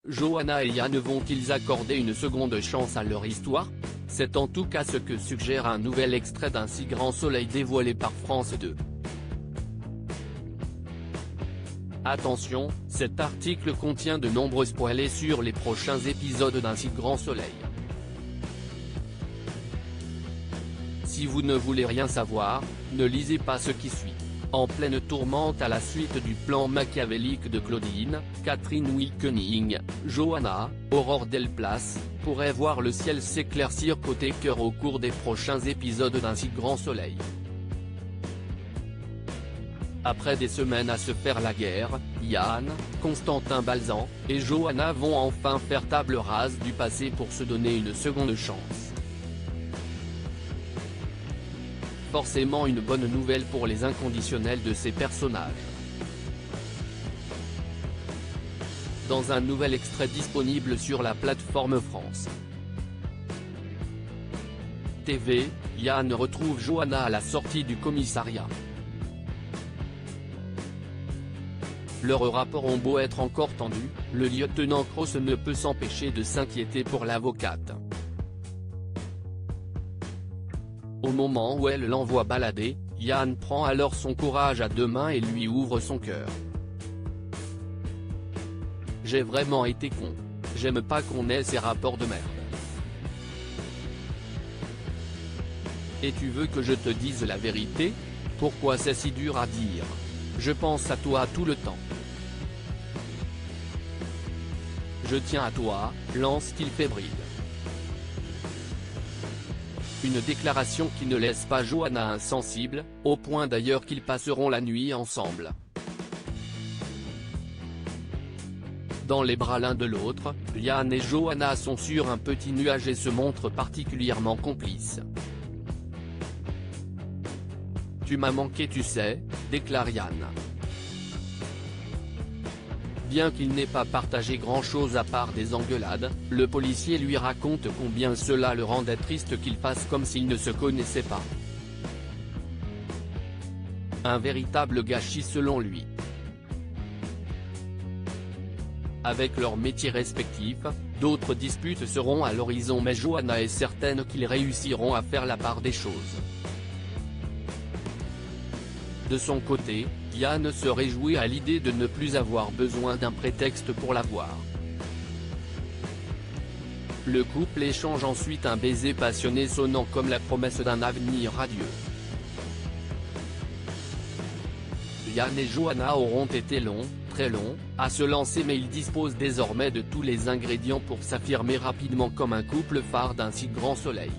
Johanna et Yann vont-ils accorder une seconde chance à leur histoire? C'est en tout cas ce que suggère un nouvel extrait d'Un si grand soleil dévoilé par France 2. Attention, cet article contient de nombreux spoilers sur les prochains épisodes d'Un si grand soleil. Si vous ne voulez rien savoir, ne lisez pas ce qui suit. En pleine tourmente à la suite du plan machiavélique de Claudine, Catherine Wilkening, Johanna, Aurore Delplace, pourrait voir le ciel s'éclaircir côté cœur au cours des prochains épisodes d'Un si grand soleil. Après des semaines à se faire la guerre, Yann, Constantin Balzan, et Johanna vont enfin faire table rase du passé pour se donner une seconde chance. Forcément une bonne nouvelle pour les inconditionnels de ces personnages. Dans un nouvel extrait disponible sur la plateforme France TV, Yann retrouve Johanna à la sortie du commissariat. Leurs rapports ont beau être encore tendus, le lieutenant Cross ne peut s'empêcher de s'inquiéter pour l'avocate. Au moment où elle l'envoie balader, Yann prend alors son courage à deux mains et lui ouvre son cœur. « J'ai vraiment été con. J'aime pas qu'on ait ces rapports de merde. Et tu veux que je te dise la vérité? Pourquoi c'est si dur à dire? Je pense à toi tout le temps. Je tiens à toi, lance-t-il fébrile. Une déclaration qui ne laisse pas Johanna insensible, au point d'ailleurs qu'ils passeront la nuit ensemble. Dans les bras l'un de l'autre, Yann et Johanna sont sur un petit nuage et se montrent particulièrement complices. « Tu m'as manqué tu sais », déclare Yann. Bien qu'il n'ait pas partagé grand-chose à part des engueulades, le policier lui raconte combien cela le rendait triste qu'ils fassent comme s'ils ne se connaissaient pas. Un véritable gâchis selon lui. Avec leurs métiers respectifs, d'autres disputes seront à l'horizon mais Johanna est certaine qu'ils réussiront à faire la part des choses. De son côté, Yann se réjouit à l'idée de ne plus avoir besoin d'un prétexte pour la voir. Le couple échange ensuite un baiser passionné sonnant comme la promesse d'un avenir radieux. Yann et Johanna auront été longs, très longs, à se lancer mais ils disposent désormais de tous les ingrédients pour s'affirmer rapidement comme un couple phare d'Un si grand soleil.